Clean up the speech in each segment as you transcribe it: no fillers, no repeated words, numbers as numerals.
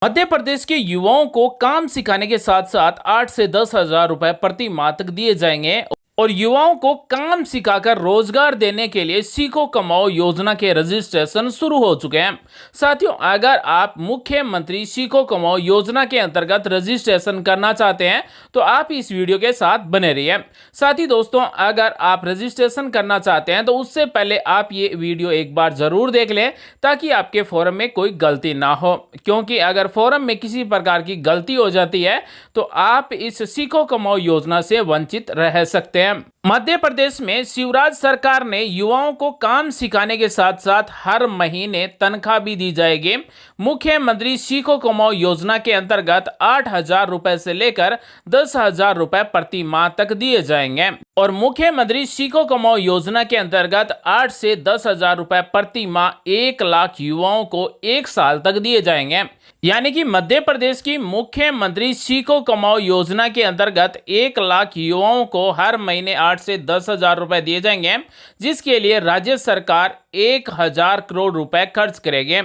मध्य प्रदेश के युवाओं को काम सिखाने के साथ साथ 8 से 10 हजार रुपए प्रति माह तक दिए जाएंगे और युवाओं को काम सिखाकर रोजगार देने के लिए सीखो कमाओ योजना के रजिस्ट्रेशन शुरू हो चुके हैं। साथियों, अगर आप मुख्यमंत्री सीखो कमाओ योजना के अंतर्गत रजिस्ट्रेशन करना चाहते हैं तो आप इस वीडियो के साथ बने रहिए। साथ ही दोस्तों, अगर आप रजिस्ट्रेशन करना चाहते हैं तो उससे पहले आप ये वीडियो एक बार जरूर देख लें ताकि आपके फॉर्म में कोई गलती ना हो, क्योंकि अगर फॉर्म में किसी प्रकार की गलती हो जाती है तो आप इस सीखो कमाओ योजना से वंचित रह सकते हैं। मध्य प्रदेश में शिवराज सरकार ने युवाओं को काम सिखाने के साथ साथ हर महीने तनख्वाह भी दी जाएगी। मुख्यमंत्री सीखो कमाओ योजना के अंतर्गत 8 हजार रुपए से लेकर 10 हजार रुपए प्रति माह तक दिए जाएंगे और मुख्यमंत्री सीखो कमाओ योजना के अंतर्गत 8 से 10 हजार रुपए प्रति माह 1 लाख युवाओं को 1 साल तक दिए जाएंगे। यानी कि मध्य प्रदेश की मुख्यमंत्री सीखो कमाओ योजना के अंतर्गत 1 लाख युवाओं को हर महीने 8 से 10 हजार रुपए दिए जाएंगे, जिसके लिए राज्य सरकार 1 हजार करोड़ रुपए खर्च करेगी।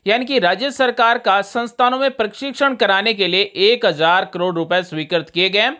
यानी कि राज्य सरकार का संस्थानों में प्रशिक्षण कराने के लिए 1 हजार करोड़ रुपए स्वीकृत किए गए।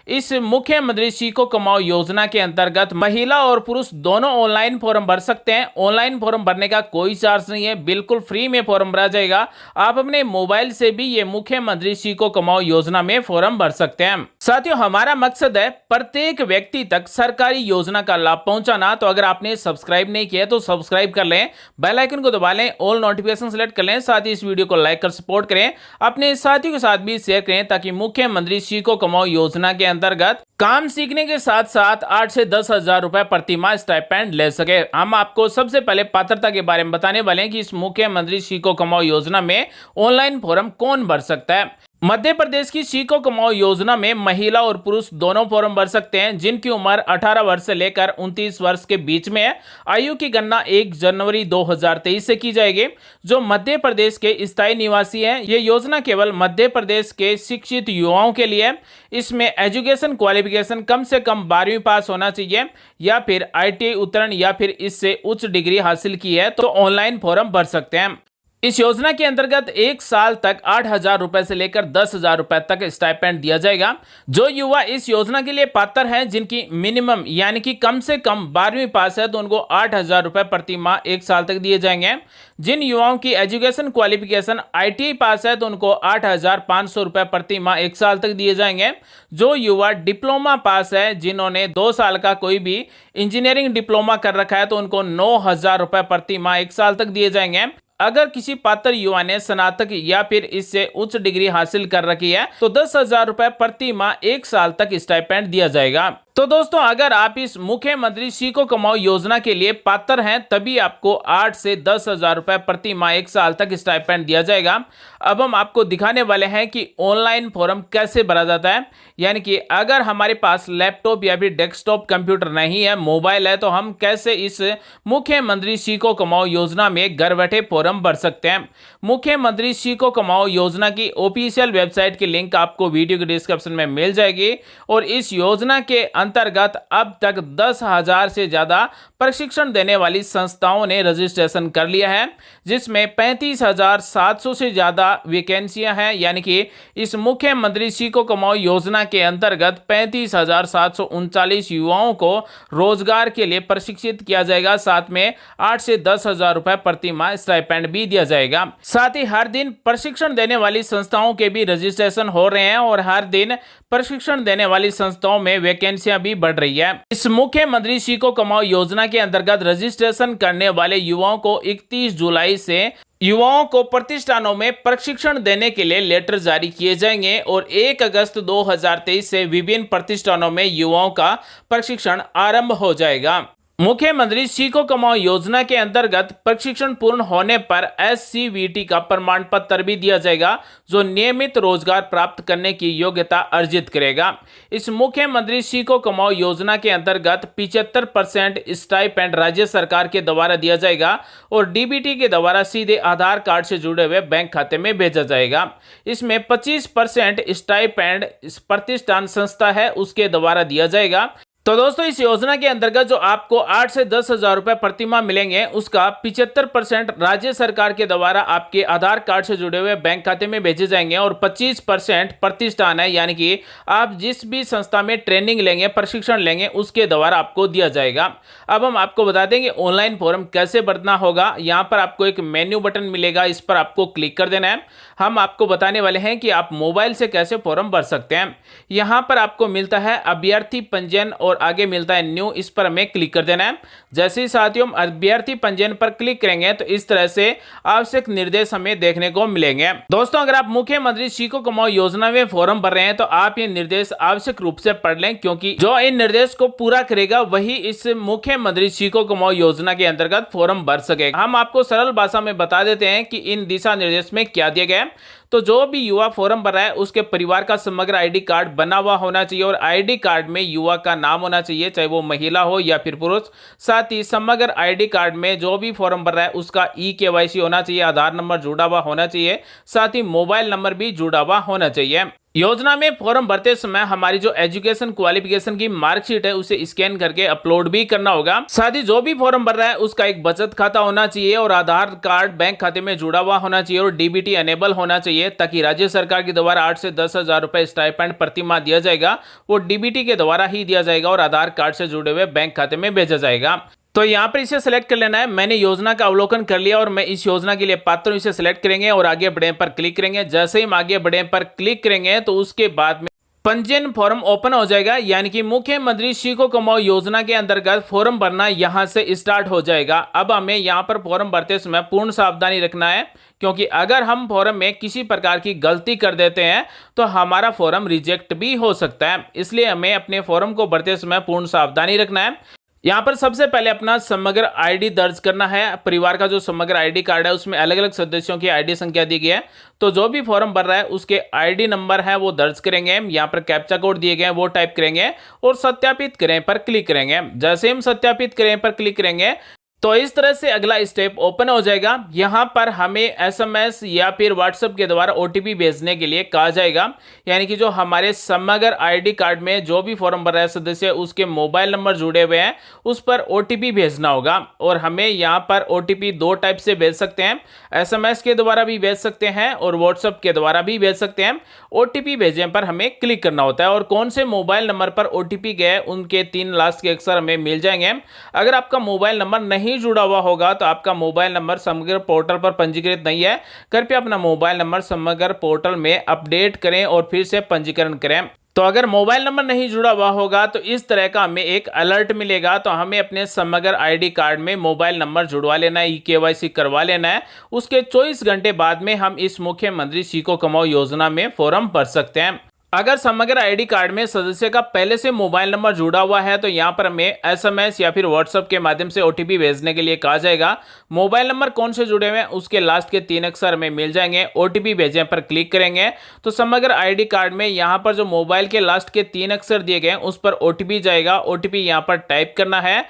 इस मुख्यमंत्री सीखो कमाओ योजना के अंतर्गत महिला और पुरुष दोनों ऑनलाइन फॉर्म भर सकते हैं। ऑनलाइन फॉर्म भरने का कोई चार्ज नहीं है, बिल्कुल फ्री में फॉर्म भरा जाएगा। आप अपने मोबाइल से भी ये मुख्यमंत्री सीखो कमाओ योजना में फॉर्म भर सकते हैं। साथियों, हमारा मकसद है प्रत्येक व्यक्ति तक सरकारी योजना का लाभ पहुंचाना। तो अगर आपने सब्सक्राइब नहीं किया तो सब्सक्राइब कर लें, बेल आइकन को दबा लें, ऑल नोटिफिकेशन सेलेक्ट कर लें। साथ ही इस वीडियो को लाइक कर सपोर्ट करें, अपने साथियों के साथ भी शेयर करें ताकि मुख्यमंत्री सीखो कमाओ योजना के अंतर्गत काम सीखने के साथ साथ 8 से 10 हजार रुपए प्रति माह स्टाइपेंड ले सके। हम आपको सबसे पहले पात्रता के बारे में बताने वाले हैं कि इस मुख्यमंत्री सीखो कमाओ योजना में ऑनलाइन फॉर्म कौन भर सकता है। मध्य प्रदेश की सीखो कमाओ योजना में महिला और पुरुष दोनों फॉर्म भर सकते हैं, जिनकी उम्र 18 वर्ष से लेकर 29 वर्ष के बीच में है। आयु की गणना 1 जनवरी 2023 से की जाएगी। जो मध्य प्रदेश के स्थायी निवासी हैं, ये योजना केवल मध्य प्रदेश के शिक्षित युवाओं के लिए है। इसमें एजुकेशन क्वालिफिकेशन कम से कम 12वीं पास होना चाहिए या फिर ITI उत्तीर्ण या फिर इससे उच्च डिग्री हासिल की है तो ऑनलाइन फॉर्म भर सकते हैं। इस योजना के अंतर्गत 1 साल तक 8 हजार रुपए से लेकर 10 हजार रुपए तक स्टाइपेंड दिया जाएगा। जो युवा इस योजना के लिए पात्र हैं, जिनकी मिनिमम यानी कि कम से कम 12वीं पास है, तो उनको 8 हजार रुपए प्रति माह 1 साल तक दिए जाएंगे। जिन युवाओं की एजुकेशन क्वालिफिकेशन ITI पास है तो उनको 8,500 रुपए प्रति माह 1 साल तक दिए जाएंगे। जो युवा डिप्लोमा पास है, जिन्होंने 2 साल का कोई भी इंजीनियरिंग डिप्लोमा कर रखा है, तो उनको 9,000 रुपए प्रति माह 1 साल तक दिए जाएंगे। अगर किसी पात्र युवा ने स्नातक या फिर इससे उच्च डिग्री हासिल कर रखी है तो 10,000 रुपए प्रति माह 1 साल तक स्टाइपेंड दिया जाएगा। तो दोस्तों, अगर आप इस मुख्यमंत्री सीखो कमाओ योजना के लिए पात्र हैं तभी आपको 8 से 10,000 रुपए प्रति माह 1 साल तक स्टाइपेंड दिया जाएगा। अब हम आपको दिखाने वाले हैं कि ऑनलाइन फॉर्म कैसे भरा जाता है। यानी कि अगर हमारे पास लैपटॉप या फिर डेस्कटॉप कंप्यूटर नहीं है, मोबाइल है, तो हम कैसे इस मुख्यमंत्री सीखो कमाओ योजना में घर बैठे फॉर्म भर सकते हैं। मुख्यमंत्री सीखो कमाओ योजना की ऑफिशियल वेबसाइट की लिंक आपको वीडियो के डिस्क्रिप्शन में मिल जाएगी और इस योजना के अंतर्गत अब तक 10,000 से ज्यादा प्रशिक्षण देने वाली संस्थाओं ने रजिस्ट्रेशन कर लिया है, जिसमें 35,700 से ज्यादा वैकेंसियां हैं। यानी कि इस मुख्यमंत्री सीखो कमाओ योजना के अंतर्गत 35,739 युवाओं को रोजगार के लिए प्रशिक्षित किया जाएगा। साथ में 8 से 10,000 रुपए प्रति माह स्टाइपेंड भी दिया जाएगा। साथ ही हर दिन प्रशिक्षण देने वाली संस्थाओं के भी रजिस्ट्रेशन हो रहे हैं और हर दिन प्रशिक्षण देने वाली संस्थाओं में वैकेंसियां भी बढ़ रही है। इस मुख्यमंत्री सीखो कमाओ योजना के अंतर्गत रजिस्ट्रेशन करने वाले युवाओं को 31 जुलाई से युवाओं को प्रतिष्ठानों में प्रशिक्षण देने के लिए लेटर जारी किए जाएंगे और 1 अगस्त 2023 से विभिन्न प्रतिष्ठानों में युवाओं का प्रशिक्षण आरंभ हो जाएगा। मुख्यमंत्री सीखो कमाओ योजना के अंतर्गत प्रशिक्षण पूर्ण होने पर SCVT का प्रमाण पत्र भी दिया जाएगा, जो नियमित रोजगार प्राप्त करने की योग्यता अर्जित करेगा। इस मुख्यमंत्री सीखो कमाओ योजना के अंतर्गत 75% स्टाइपेंड राज्य सरकार के द्वारा दिया जाएगा और DBT के द्वारा सीधे आधार कार्ड से जुड़े हुए बैंक खाते में भेजा जाएगा। इसमें 25% स्टाइपेंड प्रतिष्ठान संस्था है उसके द्वारा दिया जाएगा। तो दोस्तों इस योजना के अंतर्गत जो आपको 8 से 10 हजार रुपए प्रति माह मिलेंगे उसका 75% राज्य सरकार के द्वारा आपके आधार कार्ड से जुड़े हुए बैंक खाते में भेजे जाएंगे और 25% प्रतिष्ठान है, यानी कि आप जिस भी संस्था में ट्रेनिंग लेंगे, प्रशिक्षण लेंगे, उसके द्वारा आपको दिया जाएगा। अब हम आपको बता देंगे ऑनलाइन फॉर्म कैसे भरना होगा। यहाँ पर आपको एक मेन्यू बटन मिलेगा, इस पर आपको क्लिक कर देना है। हम आपको बताने वाले हैं कि आप मोबाइल से कैसे फॉर्म भर सकते हैं। यहाँ पर आपको मिलता है अभ्यर्थी पंजीयन और आगे मिलता है न्यू, इस पर हमें क्लिक कर देना है। जैसे ही साथियों अभ्यर्थी पंजीयन पर क्लिक करेंगे तो इस तरह से आवश्यक निर्देश हमें देखने को मिलेंगे। दोस्तों अगर आप मुख्यमंत्री सीखो कमाओ योजना में फॉर्म भर रहे हैं तो आप ये निर्देश आवश्यक रूप से पढ़ लें, क्योंकि जो इन निर्देश को पूरा करेगा वही इस मुख्यमंत्री सीखो कमाओ योजना के अंतर्गत फॉर्म भर सकेगा। हम आपको सरल भाषा में बता देते हैं कि इन दिशा निर्देश में क्या दिया गया है। तो जो भी युवा फॉर्म भर रहा है उसके परिवार का समग्र आईडी कार्ड बना हुआ होना चाहिए और आईडी कार्ड में युवा का नाम होना चाहिए, चाहे वो महिला हो या फिर पुरुष। साथ ही समग्र आईडी कार्ड में जो भी फॉर्म भर रहा है उसका ई-केवाईसी होना चाहिए, आधार नंबर जुड़ा हुआ होना चाहिए, साथ ही मोबाइल नंबर भी जुड़ा हुआ होना चाहिए। योजना में फॉर्म भरते समय हमारी जो एजुकेशन क्वालिफिकेशन की मार्कशीट है उसे स्कैन करके अपलोड भी करना होगा। साथ ही जो भी फॉर्म भर रहा है उसका एक बचत खाता होना चाहिए और आधार कार्ड बैंक खाते में जुड़ा हुआ होना चाहिए और डीबीटी अनेबल होना चाहिए, ताकि राज्य सरकार के द्वारा 8 से 10 हजार रुपए स्टाइपेंड प्रति माह दिया जाएगा वो डीबीटी के द्वारा ही दिया जाएगा और आधार कार्ड से जुड़े हुए बैंक खाते में भेजा जाएगा। तो यहाँ पर इसे सेलेक्ट कर लेना है। मैंने योजना का अवलोकन कर लिया और मैं इस योजना के लिए पात्र हूं, इसे सेलेक्ट करेंगे और आगे बढ़े पर क्लिक करेंगे। जैसे ही हम आगे बढ़े पर क्लिक करेंगे तो उसके बाद में पंजीयन फॉर्म ओपन हो जाएगा, यानी कि मुख्यमंत्री सीखो कमाओ योजना के अंतर्गत फॉर्म भरना यहां से स्टार्ट हो जाएगा। अब हमें यहां पर फॉर्म भरते समय पूर्ण सावधानी रखना है, क्योंकि अगर हम फॉर्म में किसी प्रकार की गलती कर देते हैं तो हमारा फॉर्म रिजेक्ट भी हो सकता है। इसलिए हमें अपने फॉर्म को भरते समय पूर्ण सावधानी रखना है। यहाँ पर सबसे पहले अपना समग्र आईडी दर्ज करना है। परिवार का जो समग्र आईडी कार्ड है उसमें अलग अलग सदस्यों की आईडी संख्या दी गई है, तो जो भी फॉर्म भर रहा है उसके आईडी नंबर है वो दर्ज करेंगे। यहाँ पर कैप्चा कोड दिए गए हैं वो टाइप करेंगे और सत्यापित करें पर क्लिक करेंगे। जैसे हम सत्यापित करें पर क्लिक करेंगे तो इस तरह से अगला स्टेप ओपन हो जाएगा। यहां पर हमें एसएमएस या फिर व्हाट्सएप के द्वारा ओटीपी भेजने के लिए कहा जाएगा, यानी कि जो हमारे समग्र आईडी कार्ड में जो भी फॉर्म भर रहा है सदस्य उसके मोबाइल नंबर जुड़े हुए हैं उस पर ओटीपी भेजना होगा। और हमें यहां पर ओटीपी दो टाइप से भेज सकते हैं, एसएमएस के द्वारा भी भेज सकते हैं और व्हाट्सएप के द्वारा भी भेज सकते हैं। ओटीपी भेजने पर हमें क्लिक करना होता है और कौन से मोबाइल नंबर पर ओटीपी गए उनके 3 लास्ट के अक्षर हमें मिल जाएंगे। अगर आपका मोबाइल नंबर नहीं जुड़ा हुआ होगा तो आपका मोबाइल नंबर समग्र पोर्टल पर पंजीकृत नहीं है, कृपया अपना मोबाइल नंबर समग्र पोर्टल में अपडेट करें और फिर से पंजीकरण करें। तो अगर मोबाइल नंबर नहीं जुड़ा हुआ होगा तो इस तरह का हमें एक अलर्ट मिलेगा, तो हमें अपने समग्र आईडी कार्ड में मोबाइल नंबर जुड़वा लेना है, ई-केवाईसी करवा लेना है। उसके 24 घंटे बाद में हम इस मुख्यमंत्री सीखो कमाओ योजना में फॉर्म भर सकते हैं। अगर समग्र आईडी कार्ड में सदस्य का पहले से मोबाइल नंबर जुड़ा हुआ है तो यहाँ पर हमें एसएमएस या फिर व्हाट्सएप के माध्यम से ओटीपी भेजने के लिए कहा जाएगा। मोबाइल नंबर कौन से जुड़े हुए हैं उसके लास्ट के 3 अक्षर हमें मिल जाएंगे। ओटीपी भेजने पर क्लिक करेंगे तो समग्र आईडी कार्ड में यहाँ पर जो मोबाइल के लास्ट के 3 अक्षर दिए गए उस पर ओटीपी जाएगा। ओटीपी यहाँ पर टाइप करना है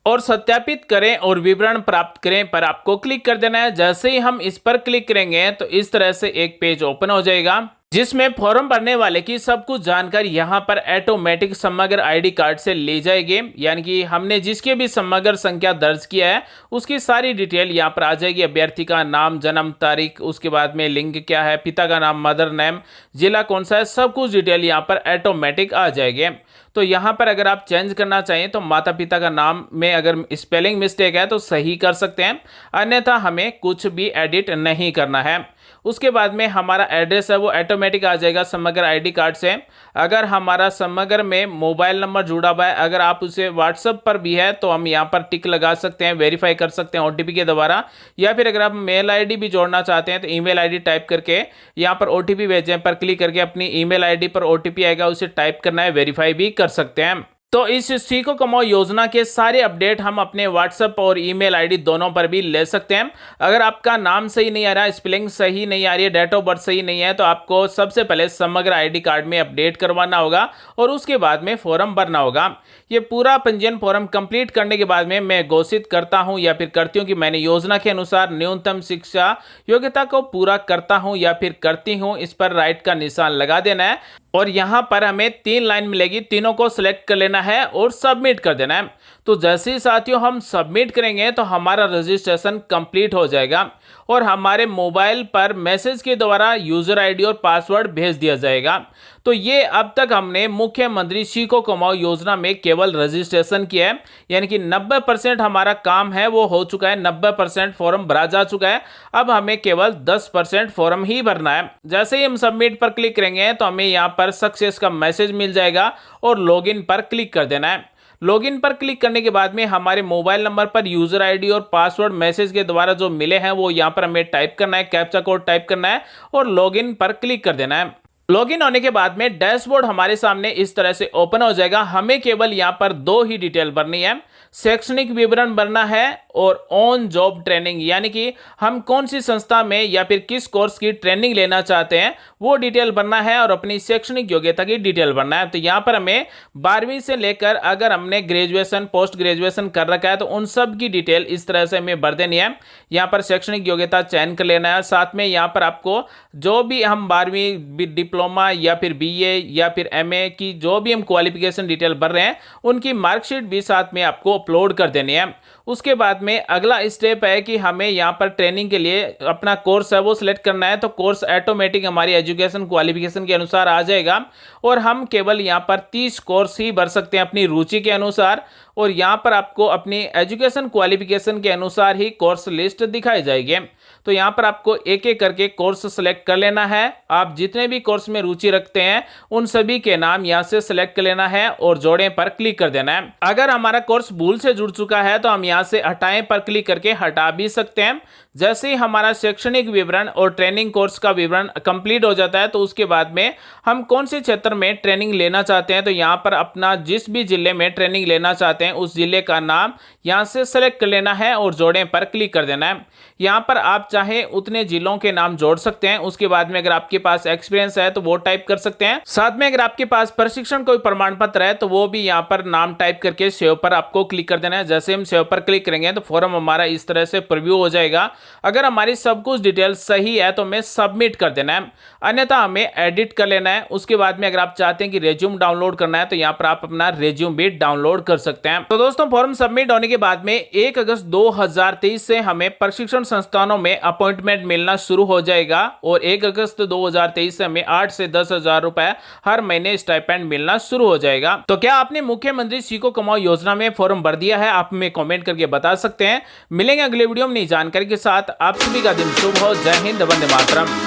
और सत्यापित करें और विवरण प्राप्त करें पर आपको क्लिक कर देना है। जैसे ही हम इस पर क्लिक करेंगे तो इस तरह से एक पेज ओपन हो जाएगा जिसमें फॉर्म भरने वाले की सब कुछ जानकारी यहाँ पर ऑटोमेटिक समग्र आईडी कार्ड से ली जाएगी, यानी कि हमने जिसके भी समग्र संख्या दर्ज किया है उसकी सारी डिटेल यहाँ पर आ जाएगी। अभ्यर्थी का नाम, जन्म तारीख, उसके बाद में लिंग क्या है, पिता का नाम, मदर नेम, जिला कौन सा है, सब कुछ डिटेल यहाँ पर ऑटोमेटिक आ जाएगी। तो यहाँ पर अगर आप चेंज करना चाहें तो माता पिता का नाम में अगर स्पेलिंग मिस्टेक है तो सही कर सकते हैं, अन्यथा हमें कुछ भी एडिट नहीं करना है। उसके बाद में हमारा एड्रेस है वो ऑटोमेटिक आ जाएगा समग्र आईडी कार्ड से। अगर हमारा समग्र में मोबाइल नंबर जुड़ा हुआ है, अगर आप उसे व्हाट्सएप पर भी है तो हम यहाँ पर टिक लगा सकते हैं, वेरीफाई कर सकते हैं ओटीपी के द्वारा। या फिर अगर आप मेल आईडी भी जोड़ना चाहते हैं तो ईमेल आईडी टाइप करके यहाँ पर ओटीपी भेजें पर क्लिक करके अपनी ईमेल आईडी पर ओटीपी आएगा उसे टाइप करना है, वेरीफाई भी कर सकते हैं। तो इस सीखो कमाओ योजना के सारे अपडेट हम अपने व्हाट्सएप और ईमेल आईडी दोनों पर भी ले सकते हैं। अगर आपका नाम सही नहीं आ रहा है, स्पेलिंग सही नहीं आ रही है, डेट ऑफ बर्थ सही नहीं है तो आपको सबसे पहले समग्र आईडी कार्ड में अपडेट करवाना होगा और उसके बाद में फॉर्म भरना होगा। ये पूरा पंजीयन फॉर्म कंप्लीट करने के बाद में मैं घोषित करता हूं या फिर करती हूं कि मैंने योजना के अनुसार न्यूनतम शिक्षा योग्यता को पूरा करता हूं या फिर करती हूं, इस पर राइट का निशान लगा देना है। और यहाँ पर हमें 3 लाइन मिलेगी, तीनों को सिलेक्ट कर लेना है और सबमिट कर देना है। तो जैसे ही साथियों हम सबमिट करेंगे तो हमारा रजिस्ट्रेशन कंप्लीट हो जाएगा और हमारे मोबाइल पर मैसेज के द्वारा यूजर आईडी और पासवर्ड भेज दिया जाएगा। तो ये अब तक हमने मुख्यमंत्री सीखो कमाओ योजना में केवल रजिस्ट्रेशन किया है, यानी कि 90% हमारा काम है वो हो चुका है, 90% फॉर्म भरा जा चुका है। अब हमें केवल 10% फॉर्म ही भरना है। जैसे ही हम सबमिट पर क्लिक करेंगे तो हमें यहाँ पर सक्सेस का मैसेज मिल जाएगा और लॉगिन पर क्लिक कर देना है। लॉगिन पर क्लिक करने के बाद में हमारे मोबाइल नंबर पर यूजर आईडी और पासवर्ड मैसेज के द्वारा जो मिले हैं वो यहाँ पर हमें टाइप करना है, कैप्चा कोड टाइप करना है और लॉगिन पर क्लिक कर देना है। लॉगिन होने के बाद में डैशबोर्ड हमारे सामने इस तरह से ओपन हो जाएगा। हमें केवल यहाँ पर 2 ही डिटेल भरनी है, शैक्षणिक विवरण भरना है और ऑन जॉब ट्रेनिंग, यानी कि हम कौन सी संस्था में या फिर किस कोर्स की ट्रेनिंग लेना चाहते हैं वो डिटेल भरना है और अपनी शैक्षणिक योग्यता की डिटेल भरना है। तो यहाँ पर हमें 12वीं से लेकर अगर हमने ग्रेजुएशन पोस्ट ग्रेजुएशन कर रखा है तो उन सब की डिटेल इस तरह से हमें भर देनी है। यहाँ पर शैक्षणिक योग्यता चयन कर लेना है, साथ में यहाँ पर आपको जो भी हम 12वीं डिप्लोमा या फिर BA या फिर MA की जो भी हम क्वालिफिकेशन डिटेल भर रहे हैं उनकी मार्कशीट भी साथ में आपको अपलोड कर देनी है। उसके बाद में अगला स्टेप है कि हमें यहाँ पर ट्रेनिंग के लिए अपना कोर्स है वो सिलेक्ट करना है। तो कोर्स ऑटोमेटिक हमारी एजुकेशन क्वालिफिकेशन के अनुसार आ जाएगा और हम केवल यहाँ पर 30 कोर्स ही भर सकते हैं अपनी रुचि के अनुसार और यहाँ पर आपको अपनी एजुकेशन क्वालिफिकेशन के अनुसार ही कोर्स लिस्ट दिखाई जाएगी। तो यहाँ पर आपको एक एक करके कोर्स सेलेक्ट कर लेना है। आप जितने भी कोर्स में रुचि रखते हैं उन सभी के नाम यहाँ से सेलेक्ट कर लेना है और जोड़ें पर क्लिक कर देना है। अगर हमारा कोर्स भूल से जुड़ चुका है तो हम यहाँ से हटाएं पर क्लिक करके हटा भी सकते हैं। जैसे ही हमारा शैक्षणिक विवरण और ट्रेनिंग कोर्स का विवरण कंप्लीट हो जाता है तो उसके बाद में हम कौन से क्षेत्र में ट्रेनिंग लेना चाहते हैं तो यहाँ पर अपना जिस भी जिले में ट्रेनिंग लेना चाहते हैं उस जिले का नाम यहाँ से सेलेक्ट कर लेना है और जोड़ें पर क्लिक कर देना है। यहाँ पर आप चाहे उतने जिलों के नाम जोड़ सकते हैं। उसके बाद में अगर आपके पास एक्सपीरियंस है तो वो टाइप कर सकते हैं। साथ में अगर आपके पास प्रशिक्षण कोई प्रमाण पत्र है तो वो भी यहाँ पर नाम टाइप करके सेव पर आपको क्लिक कर देना है। जैसे हम सेव पर क्लिक करेंगे तो फॉर्म हमारा इस तरह से प्रीव्यू हो जाएगा। अगर हमारी सब कुछ डिटेल सही है तो हमें सबमिट कर देना है, अन्यथा हमें एडिट कर लेना है। उसके बाद में अगर आप चाहते हैं कि रेज्यूम डाउनलोड करना है तो यहाँ पर आप अपना रेज्यूम भी डाउनलोड कर सकते हैं। तो दोस्तों फॉर्म सबमिट होने के बाद में 1 अगस्त 2023 से हमें प्रशिक्षण संस्थानों में अपॉइंटमेंट मिलना शुरू हो जाएगा और 1 अगस्त 2023 से हमें 8 से 10 हजार रुपए हर महीने स्टाइपेंड मिलना शुरू हो जाएगा। तो क्या आपने मुख्यमंत्री सीखो कमाओ योजना में फॉर्म भर दिया है? आप हमें कमेंट करके बता सकते हैं। मिलेंगे अगले वीडियो में नई जानकारी के साथ। आप सभी का दिन शुभ हो। जय हिंद, वंदे मातरम।